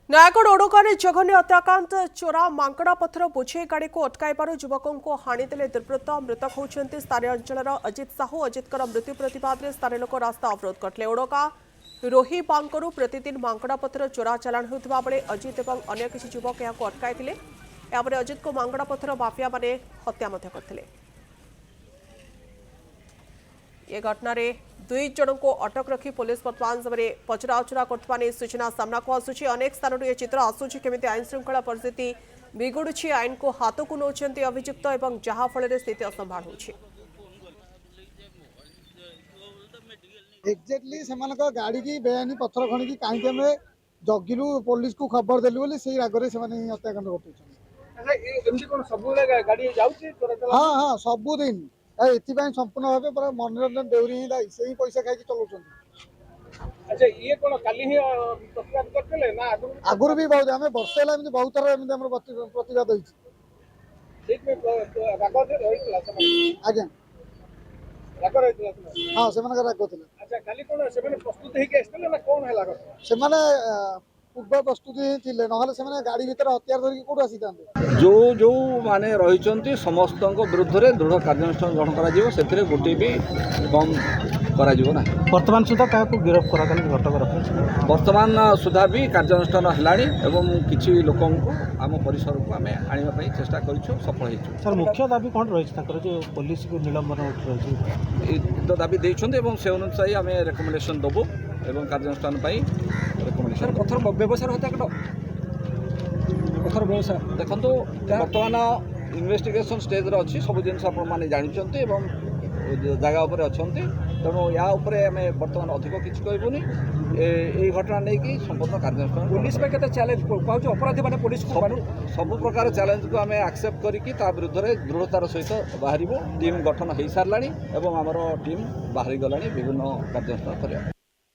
नयागढ़ ओडोगारे जघन्य हत्याकांड चोरा मांकड़ा पत्थर बोझे गाड़ी को अटकाइबार युवकों को हाणीदेले दुर्वृत्त मृतक होती स्थानीय अंचल अजित साहू अजितर मृत्यु प्रतिवाद में स्थानीय लोक रास्ता अवरोध करते ओडोगा रोही बांकरू प्रतिदिन मांकड़ा पत्थर चोरा चलाण होता बेले अजित और अन्य किसी युवक यहाँ अटकाई अजित को मांकड़ा पत्थर माफिया मैंने हत्या करते ये घटना दुई जन को अटक रखी पुलिस वर्तमान समय पचराउचरा कर सूचना सामना को आसूची अनेक स्थान ये चित्र आसूची केमिति आईन श्रृंखला परिस्थिति बिगुड़ी आईन को हाथ को नौकरी अभियुक्त और जहाँफल स्थिति असंभाल होची एक्जेक्टली से गाड़ी की बेआईनी पत्थर खणी कहीं आम जगिलु पुलिस को खबर देलु बोली से रागरे से हत्याकांड घटुछन। हाँ हाँ सबुदिन एथिपाई संपूर्ण भाव पूरा मनोरंजन देउरी ही दाई से ही पैसा खाई चलाउछन। अच्छा ये कोन काली ही प्रतिवाद करथले ना आगुर भी बहुत आम वर्ष है बहुत थर एम प्रतिवाद होइछ। ठीक में राग रहितला आज्ञा राग रहितला हाँ से राग थिला। अच्छा काली कोन से प्रस्तुत हेके आस्तले ना कोन हैला से पूर्व प्रस्तुति थिले नहले से गाड़ी भीतर हथियार धरिक कोड आसी थांते जो जो माने रही समस्त विरुद्ध में दृढ़ कार्यानुष्ठान ग्रहण कर गोटे भी कम करा ना वर्तमान सुधा क्या गिरफ्त कर वर्तमान सुधा भी कार्यानुष्ठान है एवं किसी लोक आम परिसर को आम आने चेष्टा कर सफल हो। सर मुख्य दाबी कौन रही जो पुलिस को निलंबन रही तो दाबी देते से अनुसार आम रेकमेंडेशन देवु एवं कार्यानुष्ठान रेकमेंडेशन पत्थर व्यवसाय हत्याकांड पत्थर व्यवसाय देखो बर्तमान इन्वेस्टिगेशन स्टेज अच्छी सब जिन जानते जगह उपर अच्छा तेणु या आम बर्तमान अधिक किसी कहबूनी ये घटना नहीं कि संपूर्ण कार्यानुष्ठान पुलिस पे केते चैलेंज पाउछ अपराधी माने पुलिस को सब प्रकार चैलेंज को आम एक्सेप्ट करके विरुद्ध में दृढ़तार सहित बाहर टीम गठन हो सारा एवं आमर टीम बाहरी गला विभिन्न कार्यानुष्ठान कर।